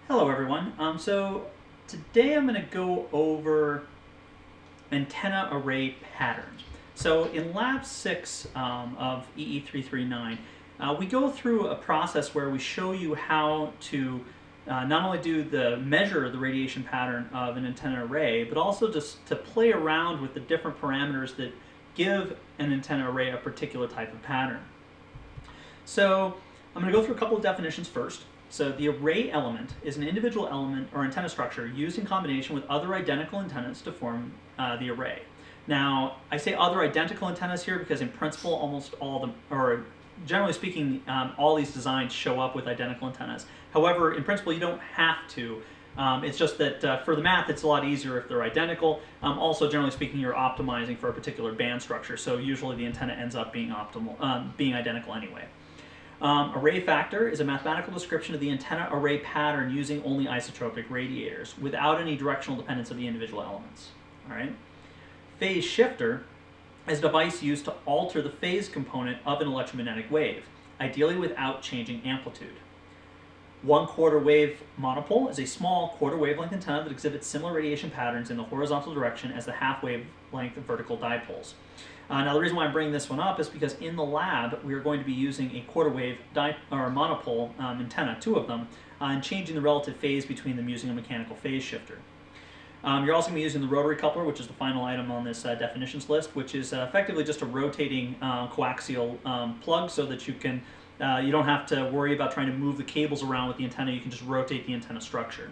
Hello everyone. So today I'm going to go over antenna array patterns. So in lab 6 of EE339, we go through a process where we show you how to not only do the measure of the radiation pattern of an antenna array, but also just to play around with the different parameters that give an antenna array a particular type of pattern. So I'm going to go through a couple of definitions first. So the array element is an individual element or antenna structure used in combination with other identical antennas to form the array. Now, I say other identical antennas here because in principle almost all of them, or generally speaking, all these designs show up with identical antennas. However, in principle you don't have to. It's just that for the math it's a lot easier if they're identical. Also, generally speaking, you're optimizing for a particular band structure, so usually the antenna ends up being being identical anyway. Array factor is a mathematical description of the antenna array pattern using only isotropic radiators without any directional dependence of the individual elements. All right. Phase shifter is a device used to alter the phase component of an electromagnetic wave, ideally without changing amplitude. 1/4 wave monopole is a small quarter wavelength antenna that exhibits similar radiation patterns in the horizontal direction as the half wavelength vertical dipoles. Now the reason why I'm bringing this one up is because in the lab we are going to be using a quarter wave monopole antenna, 2 of them, and changing the relative phase between them using a mechanical phase shifter. You're also going to be using the rotary coupler, which is the final item on this definitions list, which is effectively just a rotating coaxial plug so that you don't have to worry about trying to move the cables around with the antenna. You can just rotate the antenna structure.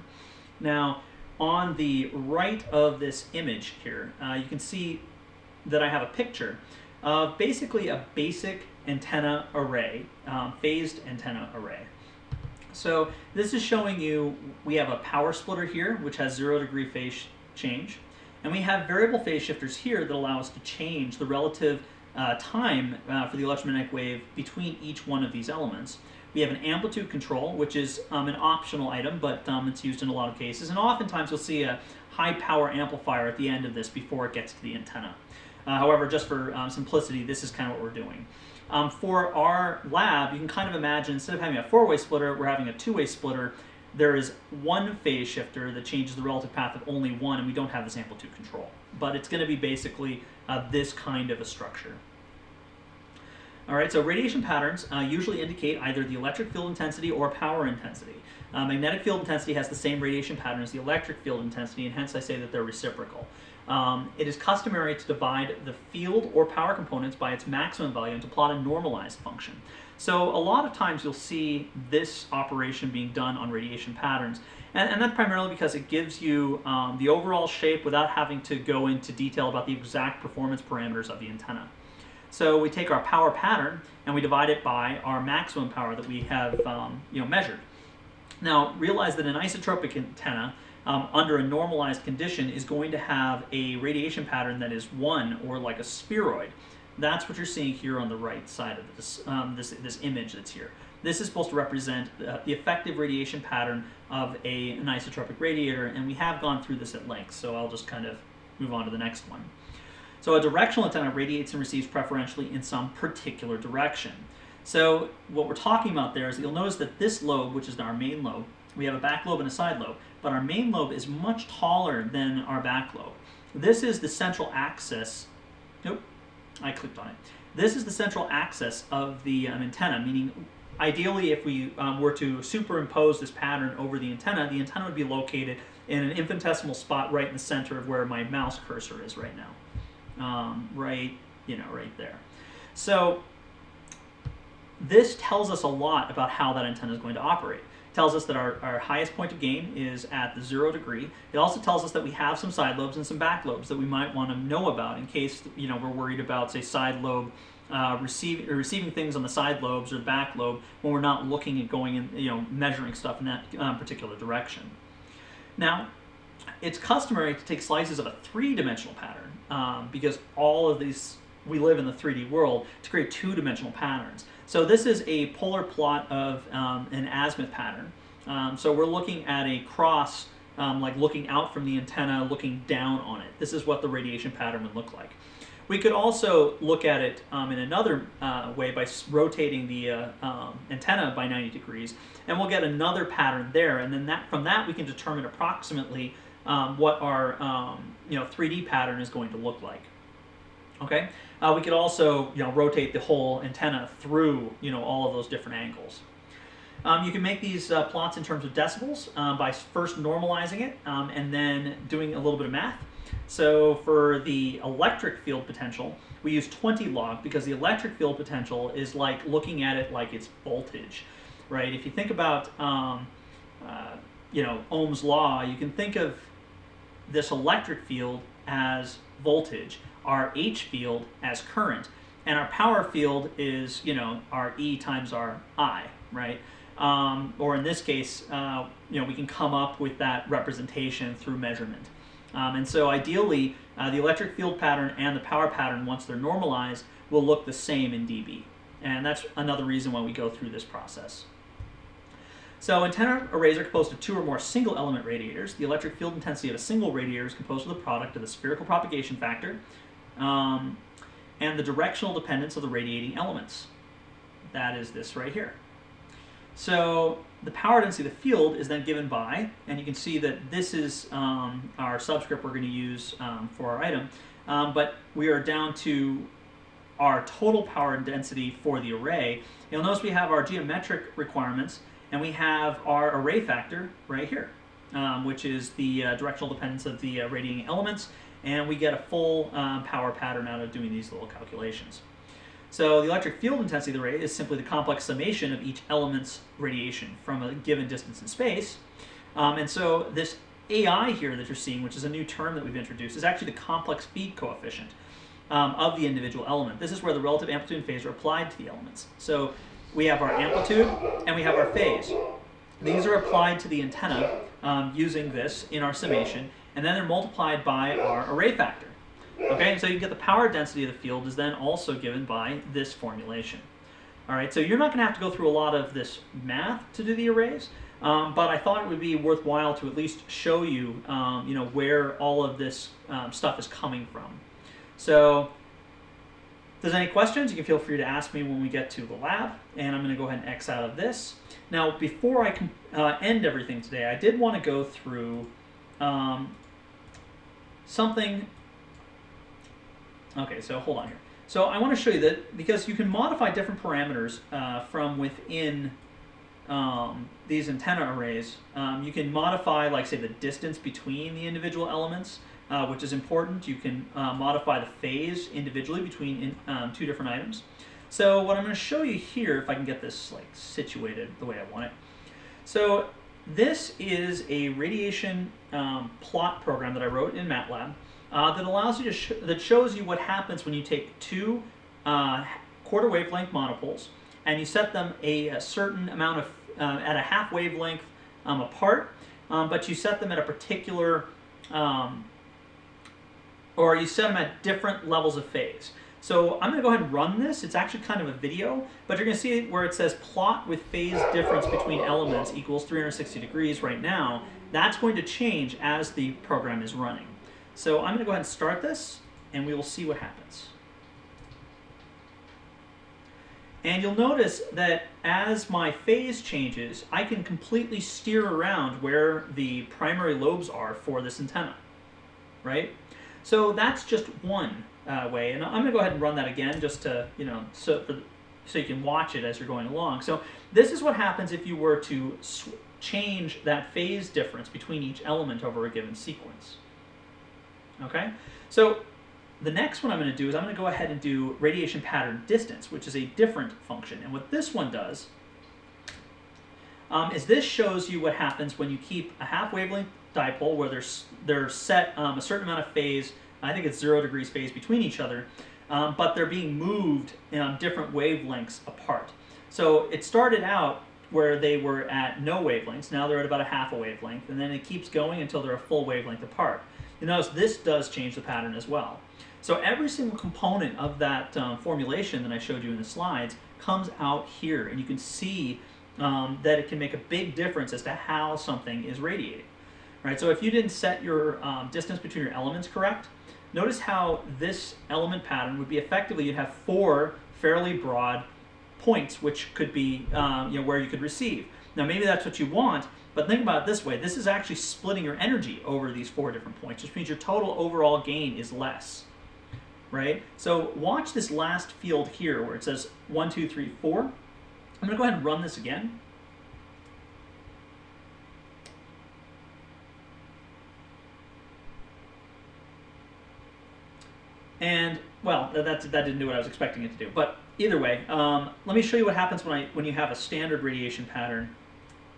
Now, on the right of this image here, you can see that I have a picture of basically a basic antenna array, phased antenna array. So this is showing you we have a power splitter here, which has 0° phase change, and we have variable phase shifters here that allow us to change the relative time for the electromagnetic wave between each one of these elements. We have an amplitude control, which is an optional item, but it's used in a lot of cases, and oftentimes you'll see a high power amplifier at the end of this before it gets to the antenna. However, just for simplicity, this is kind of what we're doing. For our lab, you can kind of imagine instead of having a 4-way splitter, we're having a 2-way splitter. There is one phase shifter that changes the relative path of only one, and we don't have this amplitude control. But it's going to be basically this kind of a structure. All right, so radiation patterns usually indicate either the electric field intensity or power intensity. Magnetic field intensity has the same radiation pattern as the electric field intensity, and hence I say that they're reciprocal. It is customary to divide the field or power components by its maximum value and to plot a normalized function. So a lot of times you'll see this operation being done on radiation patterns, and that's primarily because it gives you the overall shape without having to go into detail about the exact performance parameters of the antenna. So we take our power pattern and we divide it by our maximum power that we have measured. Now realize that an isotropic antenna under a normalized condition is going to have a radiation pattern that is 1, or like a spheroid. That's what you're seeing here on the right side of this image that's here. This is supposed to represent the effective radiation pattern of an isotropic radiator, and we have gone through this at length, so I'll just kind of move on to the next one. So a directional antenna radiates and receives preferentially in some particular direction. So what we're talking about there is you'll notice that this lobe, which is our main lobe, we have a back lobe and a side lobe, but our main lobe is much taller than our back lobe. This is the central axis. Nope, I clicked on it. This is the central axis of the antenna, meaning ideally if we were to superimpose this pattern over the antenna would be located in an infinitesimal spot right in the center of where my mouse cursor is right now. Right there. So this tells us a lot about how that antenna is going to operate. It tells us that our highest point of gain is at the 0°. It also tells us that we have some side lobes and some back lobes that we might want to know about in case we're worried about, say, side lobe receiving things on the side lobes or back lobe when we're not looking at going and measuring stuff in that particular direction. Now, it's customary to take slices of a 3-dimensional pattern because all of these, we live in the 3D world, to create 2-dimensional patterns. So this is a polar plot of an azimuth pattern. So we're looking at a cross, like looking out from the antenna, looking down on it. This is what the radiation pattern would look like. We could also look at it in another way by rotating the antenna by 90 degrees, and we'll get another pattern there, and then from that we can determine approximately what our 3D pattern is going to look like. Okay, we could also rotate the whole antenna through all of those different angles. You can make these plots in terms of decibels by first normalizing it and then doing a little bit of math. So for the electric field potential, we use 20 log because the electric field potential is like looking at it like it's voltage, right? If you think about Ohm's law, you can think of this electric field as voltage, our H field as current, and our power field is our E times our I, right? Or in this case, we can come up with that representation through measurement. And so ideally, the electric field pattern and the power pattern, once they're normalized, will look the same in dB. And that's another reason why we go through this process. So antenna arrays are composed of 2 or more single element radiators. The electric field intensity of a single radiator is composed of the product of the spherical propagation factor and the directional dependence of the radiating elements. That is this right here. So the power density of the field is then given by, and you can see that this is our subscript we're going to use for our item, but we are down to our total power density for the array. You'll notice we have our geometric requirements, and we have our array factor right here, which is the directional dependence of the radiating elements, and we get a full power pattern out of doing these little calculations. So the electric field intensity of the array is simply the complex summation of each element's radiation from a given distance in space. And so this AI here that you're seeing, which is a new term that we've introduced, is actually the complex feed coefficient of the individual element. This is where the relative amplitude and phase are applied to the elements. So we have our amplitude and we have our phase. These are applied to the antenna using this in our summation, and then they're multiplied by our array factor. Okay, and so you get the power density of the field is then also given by this formulation. All right, so you're not going to have to go through a lot of this math to do the arrays, but I thought it would be worthwhile to at least show you, where all of this stuff is coming from. So, if there's any questions, you can feel free to ask me when we get to the lab, and I'm going to go ahead and X out of this. Now, before I can end everything today, I did want to go through something. Okay, so hold on here. So I want to show you that because you can modify different parameters from within these antenna arrays. You can modify, like, say, the distance between the individual elements, which is important. You can modify the phase individually between 2 different items. So what I'm going to show you here, if I can get this situated the way I want it. So this is a radiation plot program that I wrote in MATLAB. That allows you to that shows you what happens when you take 2 quarter wavelength monopoles and you set them a certain amount of at a half wavelength apart, but you set them at a particular or you set them at different levels of phase. So I'm going to go ahead and run this. It's actually kind of a video, but you're going to see where it says plot with phase difference between elements equals 360 degrees right now. That's going to change as the program is running. So I'm going to go ahead and start this, and we will see what happens. And you'll notice that as my phase changes, I can completely steer around where the primary lobes are for this antenna, right? So that's just one way, and I'm going to go ahead and run that again just to, so you can watch it as you're going along. So this is what happens if you were to change that phase difference between each element over a given sequence. Okay, so the next one I'm going to do is I'm going to go ahead and do radiation pattern distance, which is a different function. And what this one does is this shows you what happens when you keep a half wavelength dipole where they're set a certain amount of phase. I think it's 0 degrees phase between each other, but they're being moved in different wavelengths apart. So it started out where they were at no wavelengths. Now they're at about a half a wavelength, and then it keeps going until they're a full wavelength apart. You notice this does change the pattern as well. So every single component of that formulation that I showed you in the slides comes out here, and you can see that it can make a big difference as to how something is radiating. Right? So if you didn't set your distance between your elements correct, notice how this element pattern would be effectively, you'd have 4 fairly broad points, which could be where you could receive. Now maybe that's what you want, but think about it this way. This is actually splitting your energy over these 4 different points, which means your total overall gain is less, right? So watch this last field here where it says 1, 2, 3, 4. I'm going to go ahead and run this again. And, well, that didn't do what I was expecting it to do. But either way, let me show you what happens when you have a standard radiation pattern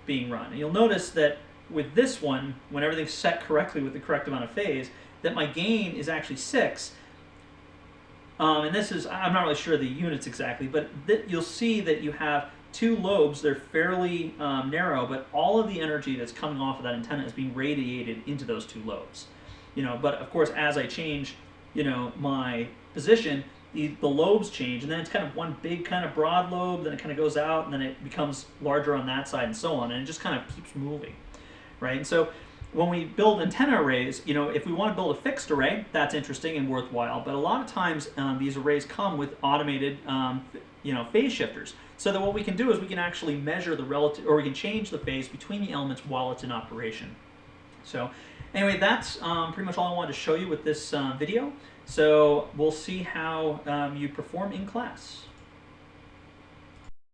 being run. And you'll notice that with this one, when everything's set correctly with the correct amount of phase, that my gain is actually 6. And this is, I'm not really sure the units exactly, but you'll see that you have 2 lobes. They're fairly narrow, but all of the energy that's coming off of that antenna is being radiated into those 2 lobes. But of course, as I change my position, the lobes change, and then it's kind of one big kind of broad lobe, then it kind of goes out, and then it becomes larger on that side, and so on, and it just kind of keeps moving, right? And so when we build antenna arrays, if we want to build a fixed array, that's interesting and worthwhile, but a lot of times these arrays come with automated phase shifters, so that what we can do is we can actually measure the relative, or we can change the phase between the elements while it's in operation. So anyway, that's pretty much all I wanted to show you with this video. So we'll see how you perform in class.